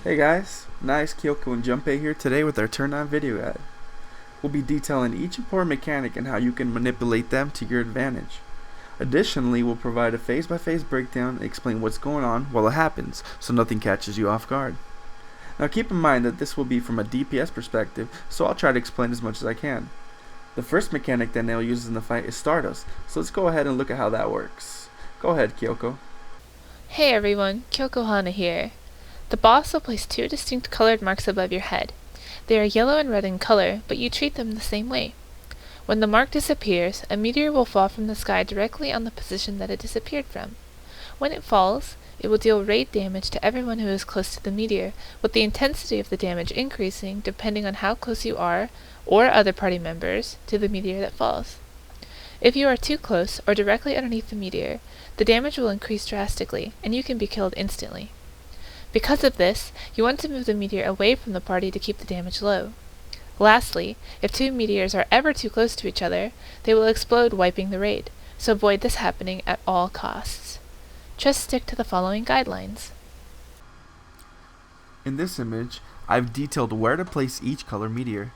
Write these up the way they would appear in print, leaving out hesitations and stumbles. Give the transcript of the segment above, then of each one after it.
Hey guys, Nice, Kyoko, and Junpei here today with our Turn On video guide. We'll be detailing each important mechanic and how you can manipulate them to your advantage. Additionally, we'll provide a phase-by-phase breakdown and explain what's going on while it happens, so nothing catches you off guard. Now keep in mind that this will be from a DPS perspective, so I'll try to explain as much as I can. The first mechanic that Nail uses in the fight is Stardust, so let's go ahead and look at how that works. Go ahead, Kyoko. Hey everyone, Kyoko Hana here. The boss will place two distinct colored marks above your head. They are yellow and red in color, but you treat them the same way. When the mark disappears, a meteor will fall from the sky directly on the position that it disappeared from. When it falls, it will deal raid damage to everyone who is close to the meteor, with the intensity of the damage increasing depending on how close you are, or other party members, to the meteor that falls. If you are too close, or directly underneath the meteor, the damage will increase drastically, and you can be killed instantly. Because of this, you want to move the meteor away from the party to keep the damage low. Lastly, if two meteors are ever too close to each other, they will explode, wiping the raid, so avoid this happening at all costs. Just stick to the following guidelines. In this image, I've detailed where to place each color meteor.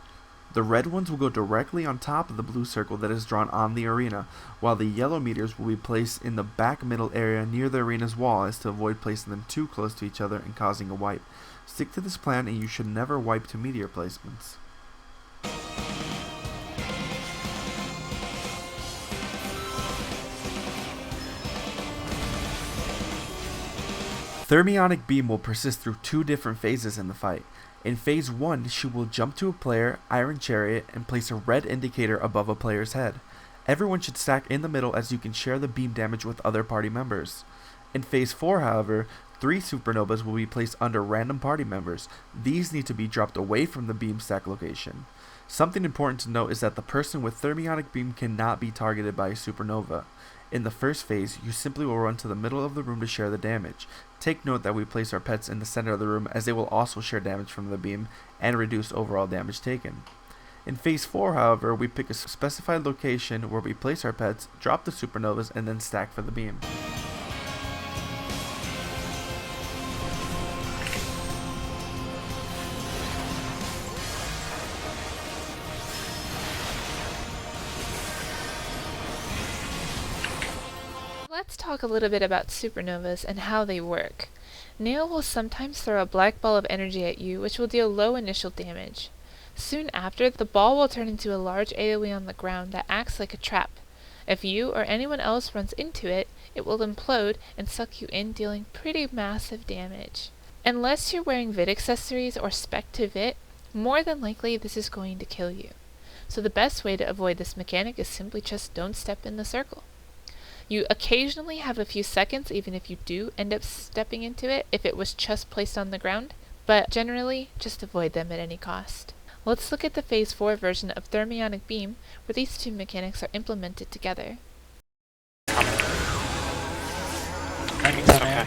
The red ones will go directly on top of the blue circle that is drawn on the arena, while the yellow meteors will be placed in the back middle area near the arena's wall as to avoid placing them too close to each other and causing a wipe. Stick to this plan and you should never wipe to meteor placements. Thermionic Beam will persist through two different phases in the fight. In phase 1, she will jump to a player, Iron Chariot, and place a red indicator above a player's head. Everyone should stack in the middle as you can share the beam damage with other party members. In phase 4, however, 3 Supernovas will be placed under random party members. These need to be dropped away from the beam stack location. Something important to note is that the person with Thermionic Beam cannot be targeted by a Supernova. In the first phase, you simply will run to the middle of the room to share the damage. Take note that we place our pets in the center of the room as they will also share damage from the beam and reduce overall damage taken. In phase 4, however, we pick a specified location where we place our pets, drop the Supernovas, and then stack for the beam. Let's talk a little bit about supernovas and how they work. Nail will sometimes throw a black ball of energy at you, which will deal low initial damage. Soon after, the ball will turn into a large AoE on the ground that acts like a trap. If you or anyone else runs into it, it will implode and suck you in, dealing pretty massive damage. Unless you're wearing vid accessories or spec to vit, more than likely this is going to kill you. So the best way to avoid this mechanic is simply just don't step in the circle. You occasionally have a few seconds even if you do end up stepping into it if it was just placed on the ground, but generally just avoid them at any cost. Let's look at the phase 4 version of Thermionic Beam where these two mechanics are implemented together. It's okay.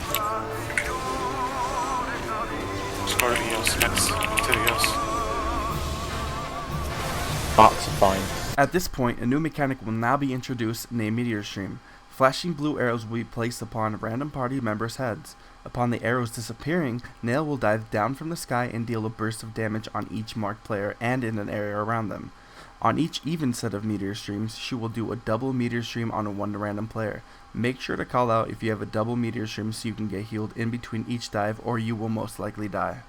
Scorpios, next Tyrios. Bots are fine. At this point, a new mechanic will now be introduced named Meteor Stream. Flashing blue arrows will be placed upon random party members' heads. Upon the arrows disappearing, Nail will dive down from the sky and deal a burst of damage on each marked player and in an area around them. On each even set of meteor streams, she will do a double meteor stream on one random player. Make sure to call out if you have a double meteor stream so you can get healed in between each dive or you will most likely die.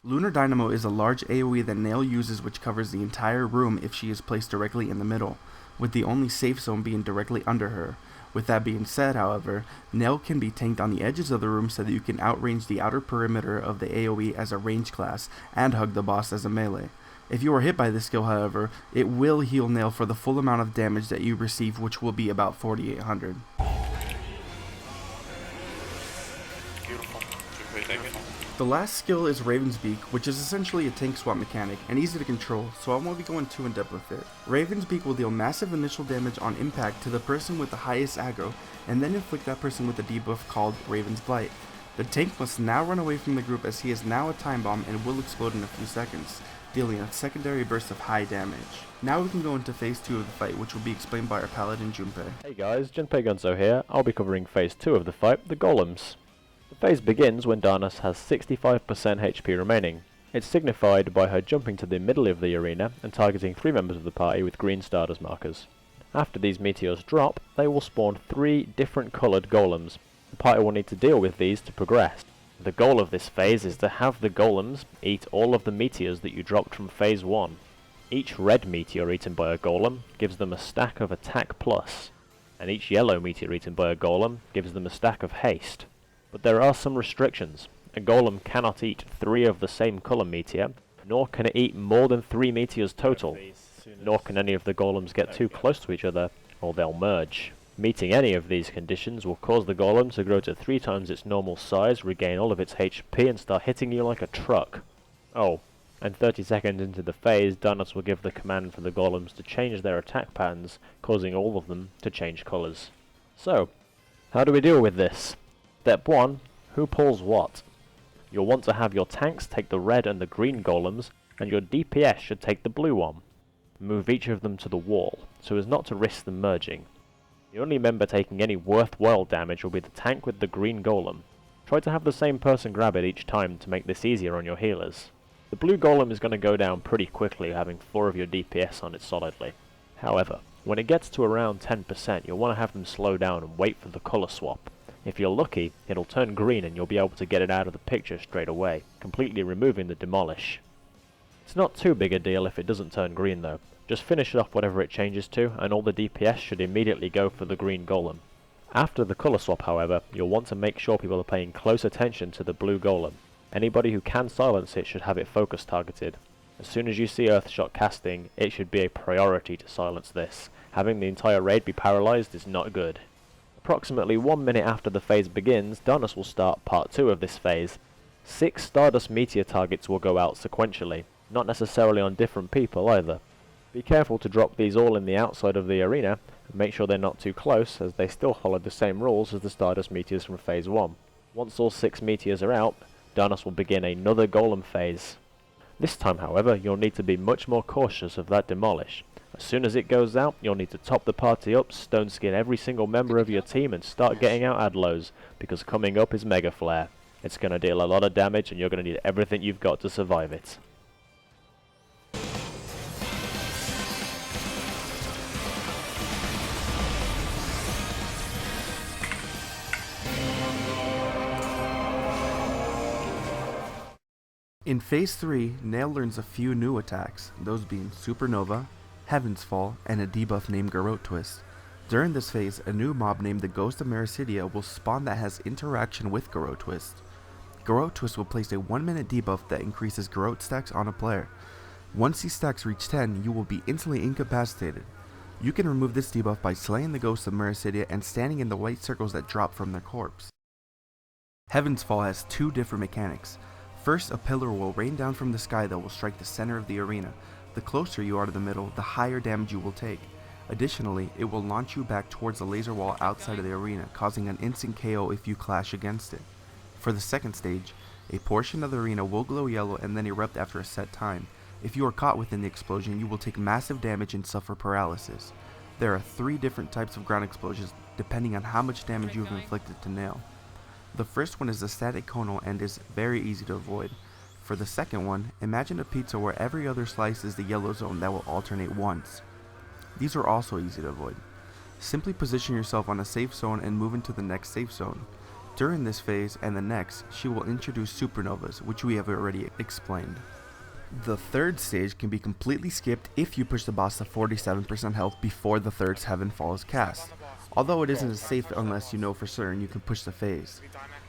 Lunar Dynamo is a large AoE that Nail uses which covers the entire room if she is placed directly in the middle, with the only safe zone being directly under her. With that being said, however, Nail can be tanked on the edges of the room so that you can outrange the outer perimeter of the AoE as a range class and hug the boss as a melee. If you are hit by this skill, however, it will heal Nail for the full amount of damage that you receive, which will be about 4,800. Beautiful. Good way, David. The last skill is Raven's Beak, which is essentially a tank swap mechanic and easy to control, so I won't be going too in depth with it. Raven's Beak will deal massive initial damage on impact to the person with the highest aggro, and then inflict that person with a debuff called Raven's Blight. The tank must now run away from the group as he is now a time bomb and will explode in a few seconds. dealing a secondary burst of high damage. Now we can go into phase 2 of the fight, which will be explained by our paladin Junpei. Hey guys, Junpei Gunzo here. I'll be covering phase 2 of the fight, the golems. The phase begins when Darnus has 65% HP remaining. It's signified by her jumping to the middle of the arena and targeting 3 members of the party with green Stardust markers. After these meteors drop, they will spawn 3 different coloured golems. The party will need to deal with these to progress. The goal of this phase is to have the golems eat all of the meteors that you dropped from phase 1. Each red meteor eaten by a golem gives them a stack of attack plus, and each yellow meteor eaten by a golem gives them a stack of haste. But there are some restrictions. A golem cannot eat 3 of the same colour meteor, nor can it eat more than 3 meteors total, nor can any of the golems get too close to each other, or they'll merge. Meeting any of these conditions will cause the golem to grow to 3 times its normal size, regain all of its HP, and start hitting you like a truck. Oh, and 30 seconds into the phase, Darnus will give the command for the golems to change their attack patterns, causing all of them to change colours. So, how do we deal with this? Step 1. Who pulls what? You'll want to have your tanks take the red and the green golems, and your DPS should take the blue one. Move each of them to the wall, so as not to risk them merging. The only member taking any worthwhile damage will be the tank with the green golem. Try to have the same person grab it each time to make this easier on your healers. The blue golem is going to go down pretty quickly, having 4 of your DPS on it solidly. However, when it gets to around 10%, you'll want to have them slow down and wait for the colour swap. If you're lucky, it'll turn green and you'll be able to get it out of the picture straight away, completely removing the demolish. It's not too big a deal if it doesn't turn green though. Just finish off whatever it changes to, and all the DPS should immediately go for the green golem. After the colour swap however, you'll want to make sure people are paying close attention to the blue golem. Anybody who can silence it should have it focus targeted. As soon as you see Earthshot casting, it should be a priority to silence this. Having the entire raid be paralysed is not good. Approximately 1 minute after the phase begins, Darnus will start part 2 of this phase. 6 Stardust Meteor targets will go out sequentially, not necessarily on different people either. Be careful to drop these all in the outside of the arena, and make sure they're not too close, as they still follow the same rules as the Stardust Meteors from phase 1. Once all 6 meteors are out, Darnus will begin another golem phase. This time however, you'll need to be much more cautious of that demolish. As soon as it goes out, you'll need to top the party up, stone skin every single member of your team and start getting out Adlos, because coming up is Mega Flare. It's going to deal a lot of damage and you're going to need everything you've got to survive it. In phase 3, Nail learns a few new attacks, those being Supernova, Heaven's Fall, and a debuff named Garrote Twist. During this phase, a new mob named the Ghost of Mericidia will spawn that has interaction with Garrote Twist. Garrote Twist will place a 1 minute debuff that increases Garrote stacks on a player. Once these stacks reach 10, you will be instantly incapacitated. You can remove this debuff by slaying the Ghost of Mericidia and standing in the white circles that drop from their corpse. Heaven's Fall has 2 different mechanics. First, a pillar will rain down from the sky that will strike the center of the arena. The closer you are to the middle, the higher damage you will take. Additionally, it will launch you back towards the laser wall outside of the arena, causing an instant KO if you clash against it. For the second stage, a portion of the arena will glow yellow and then erupt after a set time. If you are caught within the explosion, you will take massive damage and suffer paralysis. There are 3 different types of ground explosions depending on how much damage you have inflicted to Nail. The first one is a static conal and is very easy to avoid. For the second one, imagine a pizza where every other slice is the yellow zone that will alternate once. These are also easy to avoid. Simply position yourself on a safe zone and move into the next safe zone. During this phase and the next, she will introduce Supernovas, which we have already explained. The third stage can be completely skipped if you push the boss to 47% health before the third Heaven Fall is cast. Although it isn't as safe unless you know for certain you can push the phase.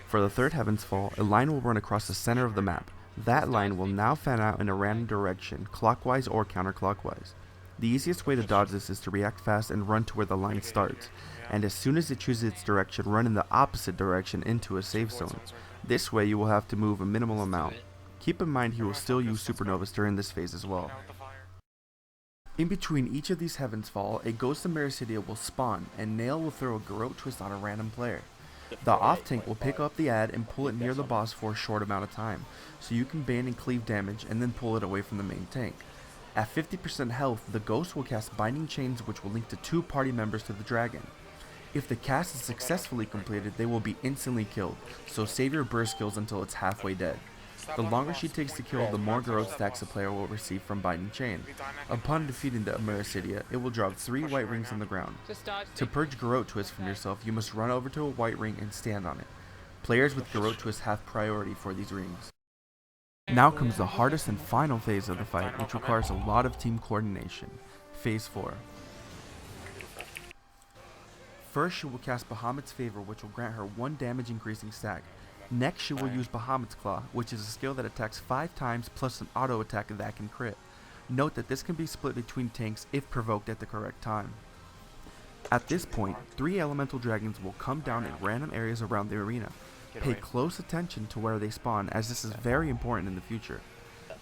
For the third Heaven's Fall, a line will run across the center of the map. That line will now fan out in a random direction, clockwise or counterclockwise. The easiest way to dodge this is to react fast and run to where the line starts, and as soon as it chooses its direction, run in the opposite direction into a safe zone. This way you will have to move a minimal amount. Keep in mind he will still use Supernovas during this phase as well. In between each of these Heaven's Fall, a Ghost of Mericidia will spawn, and Nail will throw a Garrote Twist on a random player. The off tank will pick up the ad and pull it near the boss for a short amount of time, so you can ban and cleave damage and then pull it away from the main tank. At 50% health, the ghost will cast binding chains which will link to 2 party members to the dragon. If the cast is successfully completed, they will be instantly killed, so save your burst kills until it's halfway dead. The longer she takes to kill, the more growth stacks a player will receive from Binding Chain. Upon defeating the Americidia, it will drop 3 white rings on the ground. To purge Garrote Twist from yourself, you must run over to a white ring and stand on it. Players with Garrote Twist have priority for these rings. Now comes the hardest and final phase of the fight, which requires a lot of team coordination. Phase 4. First, she will cast Bahamut's Favor, which will grant her 1 damage increasing stack. Next, she will use Bahamut's Claw, which is a skill that attacks 5 times plus an auto attack that can crit. Note that this can be split between tanks if provoked at the correct time. At this point, 3 elemental dragons will come down in random areas around the arena. Pay close attention to where they spawn, as this is very important in the future.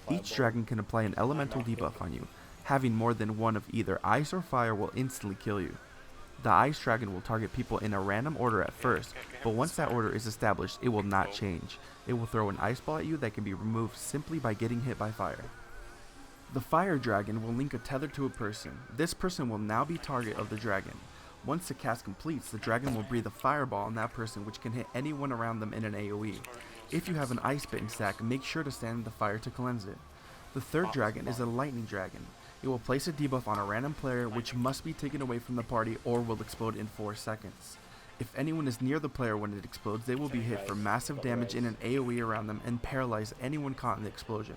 Each dragon can apply an elemental debuff on you. Having more than one of either ice or fire will instantly kill you. The ice dragon will target people in a random order at first, but once that order is established, it will not change. It will throw an ice ball at you that can be removed simply by getting hit by fire. The fire dragon will link a tether to a person. This person will now be target of the dragon. Once the cast completes, the dragon will breathe a fireball on that person, which can hit anyone around them in an AoE. If you have an ice bitten stack, make sure to stand in the fire to cleanse it. The third dragon is a lightning dragon. It will place a debuff on a random player, which must be taken away from the party or will explode in 4 seconds. If anyone is near the player when it explodes, they will be hit for massive damage in an AoE around them and paralyze anyone caught in the explosion.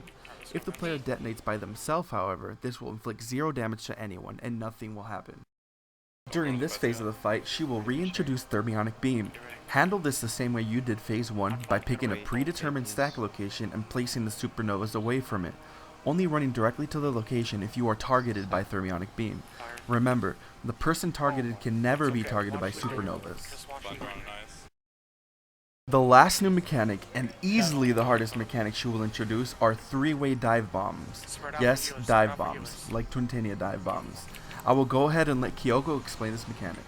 If the player detonates by themselves, however, this will inflict 0 damage to anyone and nothing will happen. During this phase of the fight, she will reintroduce Thermionic Beam. Handle this the same way you did phase 1 by picking a predetermined stack location and placing the Supernovas away from it, only running directly to the location if you are targeted by Thermionic Beam. Remember, the person targeted can never be targeted by Supernovas. The last new mechanic, and easily the hardest mechanic she will introduce, are Threeway Dive-Bombs. Yes, Dive-Bombs, like Twintania Dive-Bombs. I will go ahead and let Kyoko explain this mechanic.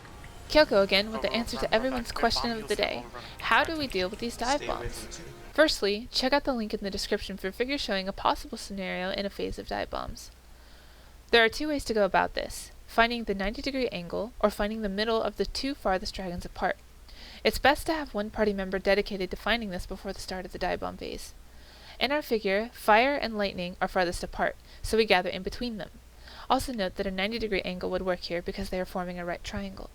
Kyoko again with the answer to everyone's question of the day. How do we deal with these dive bombs? Firstly, check out the link in the description for figures showing a possible scenario in a phase of dive bombs. There are 2 ways to go about this, finding the 90-degree angle or finding the middle of the 2 farthest dragons apart. It's best to have one party member dedicated to finding this before the start of the dive bomb phase. In our figure, fire and lightning are farthest apart, so we gather in between them. Also note that a 90-degree angle would work here because they are forming a right triangle.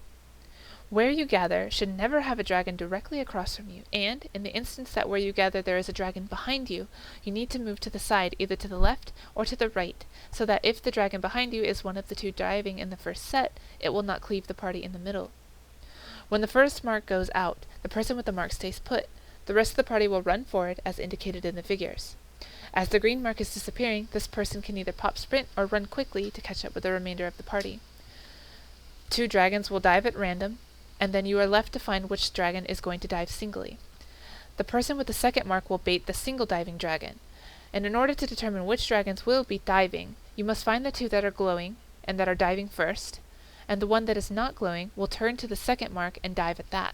Where you gather should never have a dragon directly across from you, and, in the instance that where you gather there is a dragon behind you, you need to move to the side, either to the left or to the right, so that if the dragon behind you is one of the 2 diving in the first set, it will not cleave the party in the middle. When the first mark goes out, the person with the mark stays put. The rest of the party will run forward as indicated in the figures. As the green mark is disappearing, this person can either pop sprint or run quickly to catch up with the remainder of the party. 2 dragons will dive at random, and then you are left to find which dragon is going to dive singly. The person with the second mark will bait the single diving dragon, and in order to determine which dragons will be diving, you must find the 2 that are glowing and that are diving first, and the one that is not glowing will turn to the second mark and dive at that.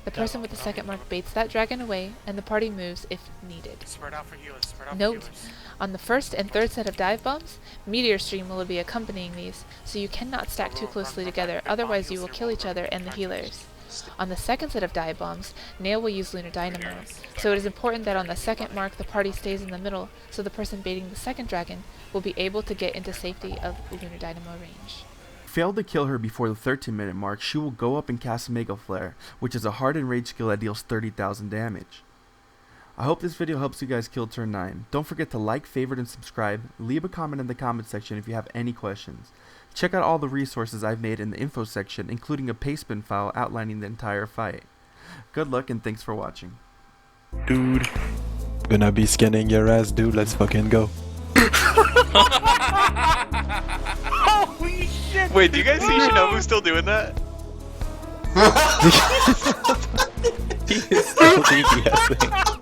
The person with the second mark baits that dragon away, and the party moves if needed. Note, on the first and third set of dive bombs, Meteor Stream will be accompanying these, so you cannot stack too closely together, otherwise you will kill each other and the healers. On the second set of dive bombs, Nail will use Lunar Dynamo, so it is important that on the second mark the party stays in the middle, so the person baiting the second dragon will be able to get into safety of Lunar Dynamo range. Failed to kill her before the 13-minute mark, she will go up and cast Mega Flare, which is a hard and rage skill that deals 30,000 damage. I hope this video helps you guys kill turn 9. Don't forget to like, favorite, and subscribe. Leave a comment in the comment section if you have any questions. Check out all the resources I've made in the info section, including a pastebin file outlining the entire fight. Good luck and thanks for watching. Dude, gonna be scanning your ass, dude. Let's fucking go. Holy shit! Wait, do you guys see Shinobu still doing that? He is still DPSing.